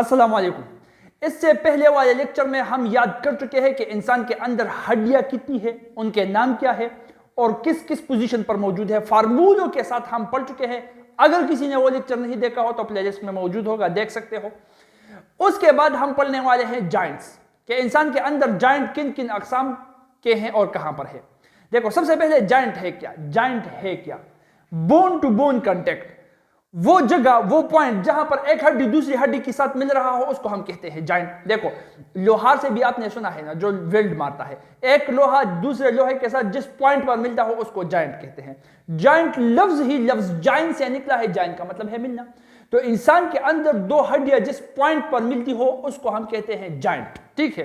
अस्सलाम वालेकुम। इससे पहले वाले लेक्चर में हम याद कर चुके हैं कि इंसान के अंदर हड्डियां कितनी है, उनके नाम क्या है और किस किस पोजीशन पर मौजूद है, फार्मूलों के साथ हम पढ़ चुके हैं। अगर किसी ने वो लेक्चर नहीं देखा हो तो प्लेलिस्ट में मौजूद होगा, देख सकते हो। उसके बाद हम पढ़ने वाले हैं जॉइंट्स, कि इंसान के अंदर जॉइंट किन किन अकसाम के हैं और कहां पर है। देखो, सबसे पहले जॉइंट है क्या? जॉइंट है क्या? बोन टू बोन कांटेक्ट, वो जगह, वो पॉइंट जहां पर एक हड्डी दूसरी हड्डी के साथ मिल रहा हो, उसको हम कहते हैं जॉइंट। देखो, लोहार से भी आपने सुना है ना, जो वेल्ड मारता है, एक लोहा दूसरे लोहे के साथ जिस पॉइंट पर मिलता हो उसको जॉइंट कहते हैं। जॉइंट लफ्ज ही लफ्ज जॉइंट से निकला है, जॉइंट का मतलब है मिलना। तो इंसान के अंदर दो हड्डियां जिस पॉइंट पर मिलती हो उसको हम कहते हैं जॉइंट, ठीक है।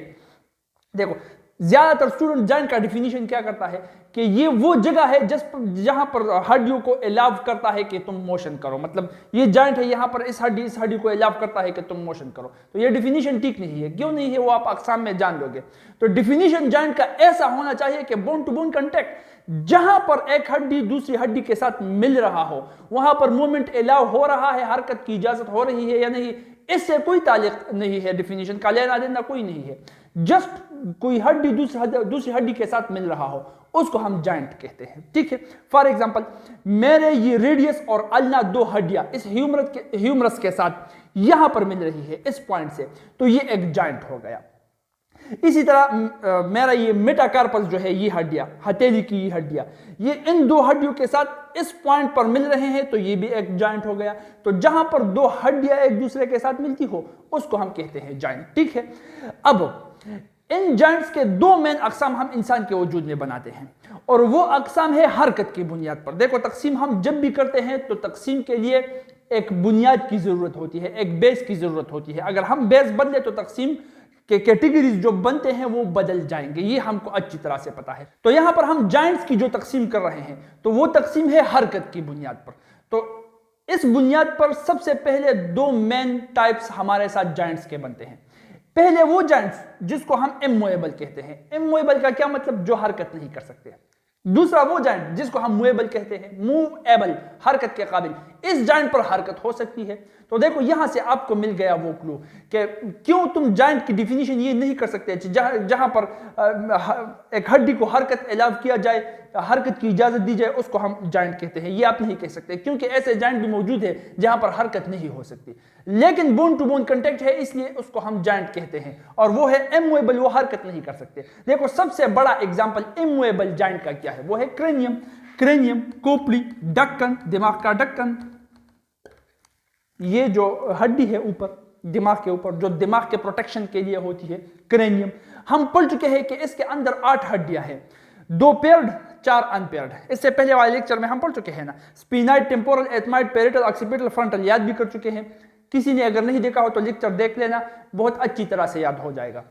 देखो, ज्यादातर स्टूडेंट जॉइंट का डिफिनीशन क्या करता है कि ये वो जगह है जहां पर हड्डियों को अलाउ करता है कि तुम मोशन करो, मतलब ये जॉइंट है, यहां पर इस हड्डी को अलाउ करता है कि तुम मोशन करो। तो ये डिफिनीशन ठीक नहीं है। क्यों नहीं है वो आप अक़साम में जान लोगे। तो डिफिनीशन जॉइंट का ऐसा होना चाहिए कि बोन टू बोन कांटेक्ट, जहां पर एक हड्डी दूसरी हड्डी के साथ मिल रहा हो, वहां पर मूवमेंट अलाउ हो रहा है, हरकत की इजाजत हो रही है या नहीं, इससे कोई ताल्लुक नहीं है, डिफिनीशन का लेना देना कोई नहीं है। जस्ट कोई हड्डी दूसरी हड्डी के साथ मिल रहा हो उसको हम जॉइंट कहते हैं, ठीक है। फॉर एग्जांपल, मेरे ये रेडियस और अल्ना दो हड्डियां इस ह्यूमरस के साथ यहां पर मिल रही है इस पॉइंट से, तो ये एक जॉइंट हो गया। इसी तरह मेरा ये मेटाकार्पस जो है, ये हड्डियां, हथेली की ये हड्डियां, ये इन दो हड्डियों के साथ इस पॉइंट पर मिल रहे हैं, तो ये भी एक जॉइंट हो गया। तो जहां पर दो हड्डियां एक दूसरे के साथ मिलती हो उसको हम कहते हैं जॉइंट, ठीक है। अब इन जॉइंट्स के दो मेन अकसाम हम इंसान के वजूद में बनाते हैं, और वो अकसाम है हरकत की बुनियाद पर। देखो, तकसीम हम जब भी करते हैं तो तकसीम के लिए एक बुनियाद की जरूरत होती है, एक बेस की जरूरत होती है। अगर हम बेस बदले तो तकसीम के कैटेगरीज जो बनते हैं वो बदल जाएंगे, ये हमको अच्छी तरह से पता है। तो यहां पर हम जॉइंट्स की जो तकसीम कर रहे हैं तो वो तकसीम है हरकत की बुनियाद पर। तो इस बुनियाद पर सबसे पहले दो मेन टाइप्स हमारे साथ जॉइंट्स के बनते हैं। पहले वो जॉइंट्स जिसको हम इमूवेबल कहते हैं। इमूवेबल का क्या मतलब? जो हरकत नहीं कर सकते। दूसरा वो जॉइंट जिसको हम मूवेबल कहते हैं, मूवेबल, हरकत के काबिल। इस जॉइंट पर हरकत हो सकती है। तो देखो, यहां से आपको मिल गया वो क्लू कि क्यों तुम जॉइंट की डिफिनीशन ये नहीं कर सकते जहां पर एक हड्डी को हरकत अलाउ किया जाए, हरकत की इजाजत दी जाए, उसको हम जॉइंट कहते हैं। ये आप नहीं कह सकते क्योंकि ऐसे जॉइंट भी मौजूद है जहां पर हरकत नहीं हो सकती, लेकिन बोन टू बोन कांटेक्ट है, इसलिए उसको हम जॉइंट कहते हैं। और वो है इमूवेबल, वो हरकत नहीं कर सकते। देखो, सबसे बड़ा एग्जांपल इमूवेबल जॉइंट का क्या है? वो है क्रेनियम। क्रेनियम, खोपड़ी, ढक्कन, दिमाग का ढक्कन, ये जो हड्डी है ऊपर दिमाग के ऊपर, जो दिमाग के प्रोटेक्शन के लिए होती है, क्रेनियम। हम पढ़ चुके हैं कि इसके अंदर 8 हड्डियां हैं, 2 पेयर्ड, 4 अनपेयर्ड। इससे पहले वाले लेक्चर में हम पढ़ चुके हैं ना, स्पिनाइड, टेम्पोरल, एथमाइड, पेरिटल, ऑक्सीपिटल, फ्रंटल, याद भी कर चुके हैं। किसी ने अगर नहीं देखा हो तो लेक्चर देख लेना, बहुत अच्छी तरह से याद हो जाएगा।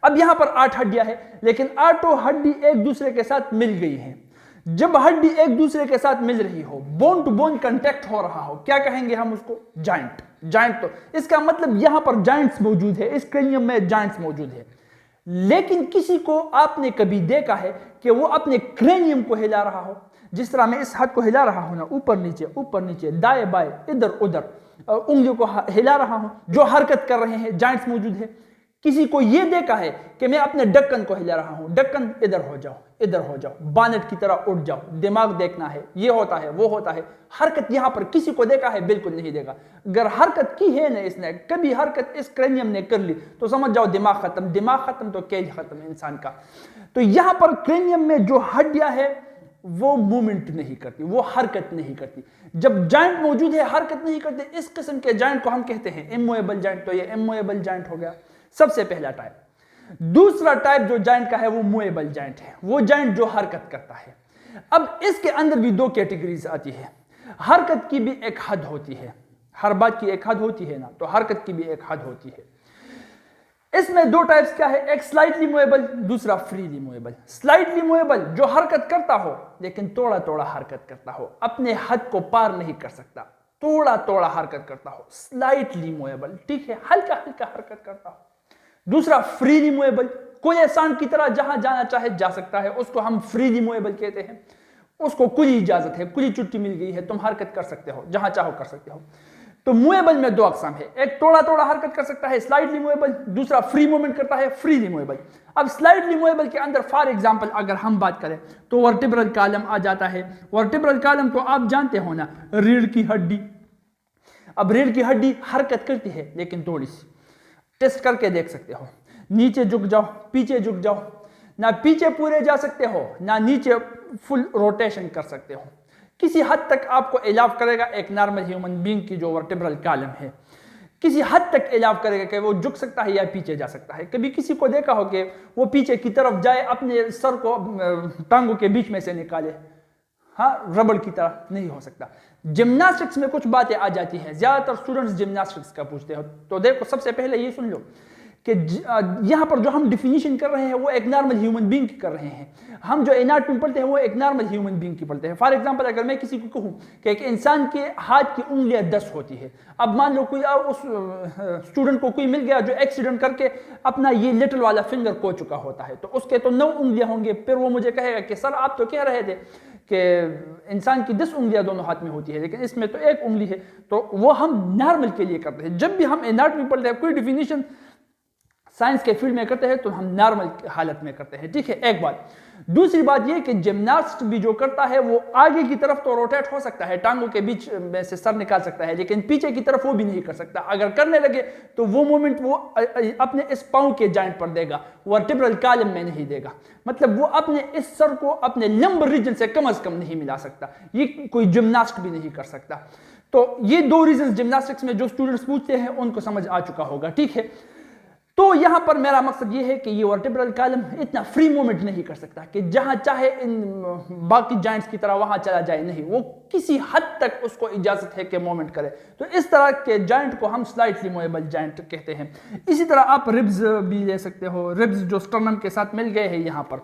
अब यहां पर 8 हड्डियां हैं, लेकिन 8 हड्डी एक दूसरे के साथ मिल गई हैं। जब हड्डी एक दूसरे के साथ मिल रही हो, बोन टू बोन कांटेक्ट हो रहा हो, क्या कहेंगे हम उसको? जॉइंट। जॉइंट, तो इसका मतलब यहां पर जॉइंट्स मौजूद है, इस क्रेनियम में जॉइंट्स मौजूद है। लेकिन किसी को आपने कभी देखा है कि वो अपने क्रेनियम को हिला रहा हो? जिस तरह मैं इस हाथ को हिला रहा हूं ना, ऊपर नीचे, दाएं बाएं, इधर उधर उंगलियों को हिला रहा हूं, जो हरकत कर रहे हैं, जॉइंट्स मौजूद है। किसी को यह देखा है कि मैं अपने ढक्कन को हिला रहा हूं, ढक्कन इधर हो जाओ, बानेट की तरह उठ जाओ, दिमाग देखना है, ये होता है, वो होता है। हरकत यहां पर किसी को देखा है? बिल्कुल नहीं देखा। अगर हरकत की है ना इसने, कभी हरकत इस क्रेनियम ने कर ली तो समझ जाओ दिमाग खत्म तो केज खत्म इंसान का। तो यहां पर क्रेनियम में जो हड्डियां है वो मूवमेंट नहीं करती, वो हरकत नहीं करती। जब जॉइंट मौजूद है, हरकत नहीं करते, इस किस्म के जॉइंट को हम कहते हैं इमूवेबल जॉइंट। तो ये इमूवेबल जॉइंट हो गया सबसे पहला टाइप। दूसरा टाइप जो जॉइंट का है वो मूवेबल जॉइंट है, वो जॉइंट जो हरकत करता है। अब इसके अंदर भी 2 कैटेगरीज आती है। हरकत की भी एक हद होती है, हर बात की एक हद होती है ना, तो हरकत की भी एक हद होती है। इसमें 2 टाइप्स क्या है? एक स्लाइटली मूवेबल, दूसरा फ्रीली मूवेबल। स्लाइटली मूवेबल जो हरकत करता हो लेकिन थोड़ा थोड़ा हरकत करता हो, अपने हद को पार नहीं कर सकता, थोड़ा थोड़ा हरकत करता हो, स्लाइटली मूवेबल, ठीक है, हल्का हल्का हरकत करता हो। दूसरा फ्रीली मूवेबल, कोई एहसान की तरह जहां जाना चाहे जा सकता है, उसको हम फ्रीली मूवेबल कहते हैं। उसको खुली इजाजत है, खुली छुट्टी मिल गई है, तुम हरकत कर सकते हो, जहां चाहो कर सकते हो। तो मूवेबल में दो अकसाम है, एक थोड़ा थोड़ा हरकत कर सकता है स्लाइटली मूवेबल, दूसरा फ्री मूवमेंट करता है फ्रीली मूवेबल। अब स्लाइटली मूवेबल के अंदर फॉर एग्जांपल अगर हम बात करें तो वर्टिब्रल कॉलम आ जाता है। वर्टिब्रल कॉलम तो आप जानते हो ना, रीढ़ की हड्डी। अब रीढ़ की हड्डी हरकत करती है लेकिन थोड़ी सी, टेस्ट करके देख सकते हो, नीचे झुक जाओ पीछे झुक जाओ, ना पीछे पूरे जा सकते हो ना नीचे फुल रोटेशन कर सकते हो। किसी हद तक आपको इलाव करेगा एक नॉर्मल ह्यूमन बीइंग की जो वर्टिब्रल कॉलम है, किसी हद तक इलाव करेगा कि वो झुक सकता है या पीछे जा सकता है। कभी किसी को देखा हो कि वो पीछे की तरफ जाए, अपने सर को टांगों के बीच में से निकाले, हाँ रबड़ की तरह नहीं हो सकता। जिम्नास्टिक्स में कुछ बातें आ जाती हैं, ज्यादातर स्टूडेंट्स जिम्नास्टिक्स का पूछते हो, तो देखो सबसे पहले ये सुन लो कि यहाँ पर जो हम डिफिनीशन कर रहे हैं वो एक नॉर्मल ह्यूमन बीइंग की कर रहे हैं। हम जो एनाटॉमी पढ़ते हैं वो एक नॉर्मल ह्यूमन बीइंग की पढ़ते हैं। फॉर एग्जांपल अगर मैं किसी को कहूँ कि एक इंसान के हाथ की उंगलियां 10 होती है, अब मान लो कोई उस स्टूडेंट को कोई मिल गया जो एक्सीडेंट करके अपना ये लिटिल वाला फिंगर खो चुका होता है, तो उसके तो 9 उंगलियां होंगे। फिर वो मुझे कहेगा कि सर आप तो कह रहे थे कि इंसान की 10 उंगलियां दोनों हाथ में होती है, लेकिन इसमें तो 1 उंगली है। तो वो हम नॉर्मल के लिए करते हैं। जब भी हम एनाटॉमी पढ़ते हैं, कोई डिफिनीशन साइंस के फील्ड में करते हैं तो हम नॉर्मल हालत में करते हैं, ठीक है, एक बात। दूसरी बात यह कि जिम्नास्ट भी जो करता है वो आगे की तरफ तो रोटेट हो सकता है, टांगों के बीच में से सर निकाल सकता है, लेकिन पीछे की तरफ वो भी नहीं कर सकता। अगर करने लगे तो वो मूवमेंट वो अपने इस पांव के जॉइंट पर देगा, वर्टिब्रल कॉलम में नहीं देगा। मतलब वो अपने इस सर को अपने लंबर रीजन से कम से कम नहीं मिला सकता, ये कोई जिम्नास्ट भी नहीं कर सकता। तो ये 2 रीजन जिम्नास्टिक्स में जो स्टूडेंट्स पूछते हैं उनको समझ आ चुका होगा, ठीक है। तो यहां पर मेरा मकसद यह है कि ये वर्टिब्रल कॉलम इतना फ्री मूवमेंट नहीं कर सकता कि जहां चाहे इन बाकी जॉइंट्स की तरह वहां चला जाए, नहीं, वो किसी हद तक उसको इजाजत है कि मूवमेंट करे। तो इस तरह के जॉइंट को हम स्लाइटली मूवेबल जॉइंट कहते हैं। इसी तरह आप रिब्स भी ले सकते हो, रिब्स जो स्टर्नम के साथ मिल गए हैं यहां पर,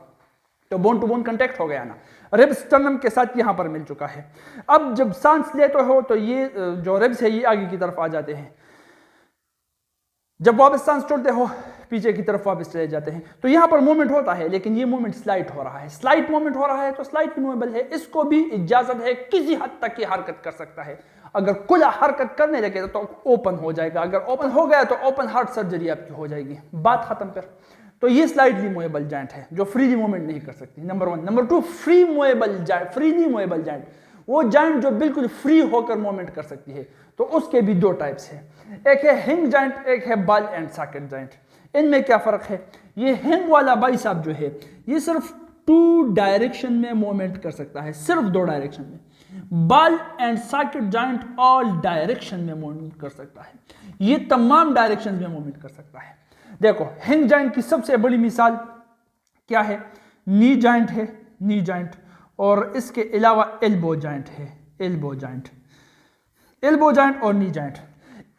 तो बोन टू बोन कांटेक्ट हो गया ना, रिब्स स्टर्नम के साथ यहां पर मिल चुका है। अब जब सांस लेते हो तो ये जो रिब्स है ये आगे की तरफ आ जाते हैं, जब वापस सांस छोड़ते हो पीछे की तरफ वापस चले जाते हैं। तो यहां पर मूवमेंट होता है, लेकिन ये मूवमेंट स्लाइट हो रहा है, स्लाइट मूवमेंट हो रहा है, तो स्लाइट मूवेबल है। इसको भी इजाजत है, किसी हद तक की हरकत कर सकता है। अगर खुला हरकत करने लगे तो ओपन हो जाएगा, अगर ओपन हो गया तो ओपन हार्ट सर्जरी आपकी हो जाएगी, बात खत्म। फिर तो ये स्लाइटली मूवेबल जॉइंट है जो फ्रीली मूवमेंट नहीं कर सकती, number 1। Number 2 free movable joint, freely movable joint, वो जॉइंट जो बिल्कुल फ्री होकर मूवमेंट कर सकती है। तो उसके भी 2 टाइप्स है, एक है हिंग जॉइंट, एक है बॉल एंड सॉकेट जॉइंट। इनमें क्या फर्क है? ये हिंग वाला बाइसेप जो है ये सिर्फ 2 डायरेक्शन में मूवमेंट कर सकता है, सिर्फ 2 डायरेक्शन में। Ball and socket joint all direction में मूवमेंट कर सकता है, ये तमाम डायरेक्शन में मूवमेंट कर सकता है। देखो हिंग जॉइंट की सबसे बड़ी मिसाल क्या है? नी जॉइंट है, नी जॉइंट, और इसके अलावा एल्बो जॉइंट है, एल्बो जॉइंट, एल्बो जॉइंट और नी जॉइंट।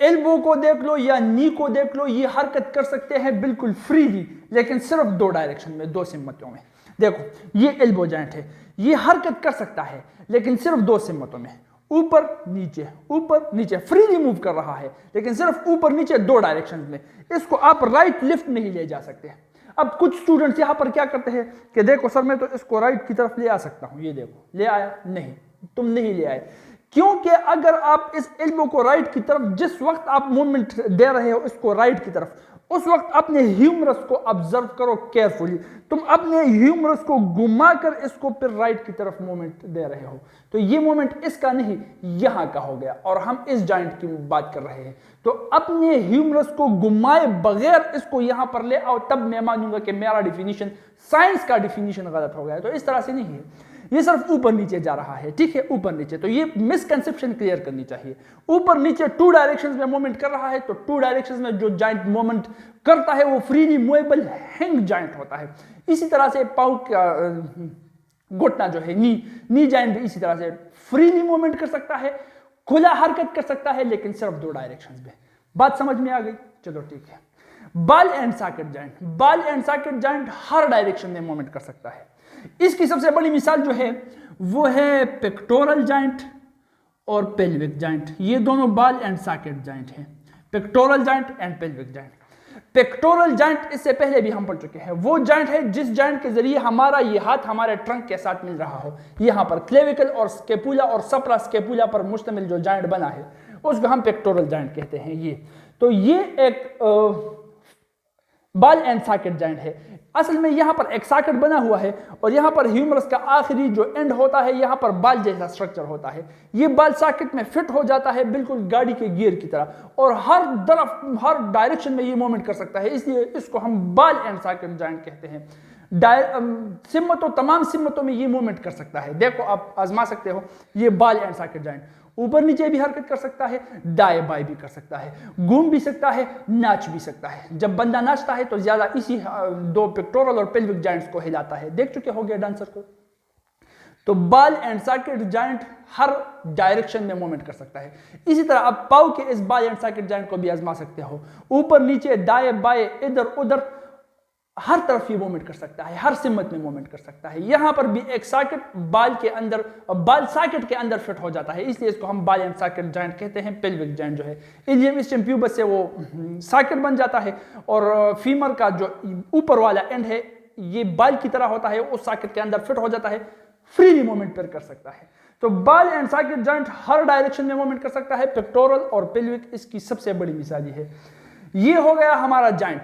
एल्बो को देख लो या नी को देख लो, ये हरकत कर सकते हैं बिल्कुल फ्रीली, लेकिन सिर्फ 2 डायरेक्शन में, 2 सिमतों में। देखो ये एल्बो जॉइंट है, ये हरकत कर सकता है लेकिन सिर्फ 2 सिमतों में, ऊपर नीचे फ्रीली मूव कर रहा है, लेकिन सिर्फ ऊपर नीचे 2 डायरेक्शन में। इसको आप राइट लेफ्ट नहीं ले जा सकते। अब कुछ स्टूडेंट्स यहां पर क्या करते हैं कि देखो सर मैं तो इसको राइट की तरफ ले आ सकता हूं, ये देखो ले आया, नहीं तुम नहीं ले आए, क्योंकि अगर आप इस एल्बो को राइट की तरफ, जिस वक्त आप मूवमेंट दे रहे हो इसको राइट की तरफ, उस वक्त अपने ह्यूमरस को ऑब्जर्व करो केयरफुली। तुम अपने ह्यूमरस को घुमाकर इसको फिर राइट की तरफ मूवमेंट दे रहे हो, तो ये मूवमेंट इसका नहीं यहां का हो गया, और हम इस जॉइंट की बात कर रहे हैं। तो अपने ह्यूमरस को घुमाए बगैर इसको यहां पर ले आओ, तब मैं मानूंगा कि मेरा डिफिनीशन, साइंस का डिफिनीशन गलत हो गया। तो इस तरह से नहीं है, ये सिर्फ ऊपर नीचे जा रहा है, ठीक है, ऊपर नीचे। तो ये मिसकंसेप्शन क्लियर करनी चाहिए। ऊपर नीचे 2 डायरेक्शंस में मूवमेंट कर रहा है, तो 2 डायरेक्शंस में जो जॉइंट मूवमेंट करता है वो फ्रीली मूवेबल हिंग जॉइंट होता है। इसी तरह से पाउ का घुटना जो है नी जॉइंट भी इसी तरह से फ्रीली मूवमेंट कर सकता है, खुला हरकत कर सकता है, लेकिन सिर्फ 2 डायरेक्शंस में। बात समझ में आ गई? चलो ठीक है। Ball and socket joint, ball and socket joint her direction में मूवमेंट कर सकता है। इसकी सबसे बड़ी मिसाल जो है वो है पेक्टोरल जॉइंट और पेल्विक जॉइंट। ये दोनों बॉल एंड सॉकेट जॉइंट हैं, pectoral joint and pelvic joint. Pectoral joint इससे पहले भी हम पढ़ चुके हैं, वो जॉइंट है जिस जॉइंट के जरिए हमारा ये हाथ हमारे ट्रंक के साथ मिल रहा हो। यहां पर क्लेविकल और स्केपुला और सप्रा स्केपुला पर मुश्तमिल जो जॉइंट बना है उसको हम पेक्टोरल जॉइंट कहते हैं। ये तो ये एक बॉल एंड सॉकेट जॉइंट है। असल में यहाँ पर एक सॉकेट बना हुआ है और यहाँ पर ह्यूमरस का आखिरी जो एंड होता है यहाँ पर बॉल जैसा स्ट्रक्चर होता है। ये बॉल सॉकेट में फिट हो जाता है बिल्कुल गाड़ी के गियर की तरह और हर तरफ हर डायरेक्शन में ये मूवमेंट कर सकता है, इसलिए इसको हम बॉल एंड सॉकेट जॉइंट कहते हैं। सिमतों तमाम सिमतों में ये मूवमेंट कर सकता है। देखो आप आजमा सकते हो, ये बॉल एंड सॉकेट जॉइंट ऊपर नीचे भी हरकत कर सकता है, दाएं बाएं भी कर सकता है, घूम भी सकता है, नाच भी सकता है। जब बंदा नाचता है तो ज्यादा इसी दो पेक्टोरल और पेल्विक जॉइंट्स को हिलाता है। देख चुके होंगे डांसर को। तो ball and socket joint her direction में मूवमेंट कर सकता है। इसी तरह आप पाव के इस बॉल एंड सॉकेट जॉइंट को भी आजमा सकते हो, ऊपर नीचे दाएं बाएं इधर उधर हर तरफ ये मूवमेंट कर सकता है, हर सिमत में मूवमेंट कर सकता है। यहां पर भी एक सॉकेट बॉल के अंदर, बॉल सॉकेट के अंदर फिट हो जाता है, इसलिए इसको हम बॉल एंड सॉकेट जॉइंट कहते हैं। पेल्विक जॉइंट जो है इलियम स्टेम प्यूबस से वो सॉकेट बन जाता है और फीमर का जो ऊपर वाला एंड है ये बॉल की तरह होता है, उस सॉकेट के अंदर फिट हो जाता है, फ्रीली मूवमेंट कर सकता है। तो ball and socket joint her direction में मूवमेंट कर सकता है। पेक्टोरल और पेल्विक इसकी सबसे बड़ी मिसाल है। ये हो गया हमारा जॉइंट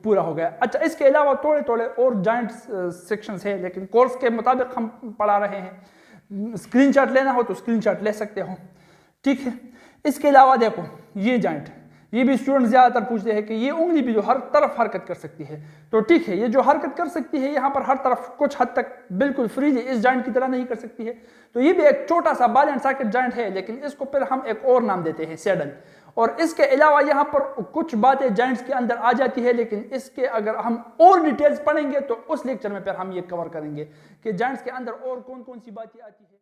पूरा हो गया। अच्छा, इसके अलावा थोड़े थोड़े और जॉइंट सेक्शंस है, लेकिन कोर्स के मुताबिक हम पढ़ा रहे हैं। स्क्रीनशॉट लेना हो तो स्क्रीनशॉट ले सकते हो, ठीक है। इसके अलावा देखो ये जॉइंट, ये भी स्टूडेंट ज्यादातर पूछते हैं कि ये उंगली भी जो हर तरफ हरकत कर सकती है, तो ठीक है, ये जो हरकत कर सकती है यहाँ पर हर तरफ कुछ हद तक बिल्कुल फ्रीली इस जॉइंट की तरह नहीं कर सकती है। तो ये भी एक छोटा सा बॉल एंड सॉकेट जॉइंट है, लेकिन इसको फिर हम एक और नाम देते हैं, सैडल। और इसके अलावा यहाँ पर कुछ बातें जॉइंट्स के अंदर आ जाती है, लेकिन इसके अगर हम और डिटेल्स पढ़ेंगे तो उस लेक्चर में फिर हम ये कवर करेंगे कि जॉइंट्स के अंदर और कौन कौन सी बातें आती है।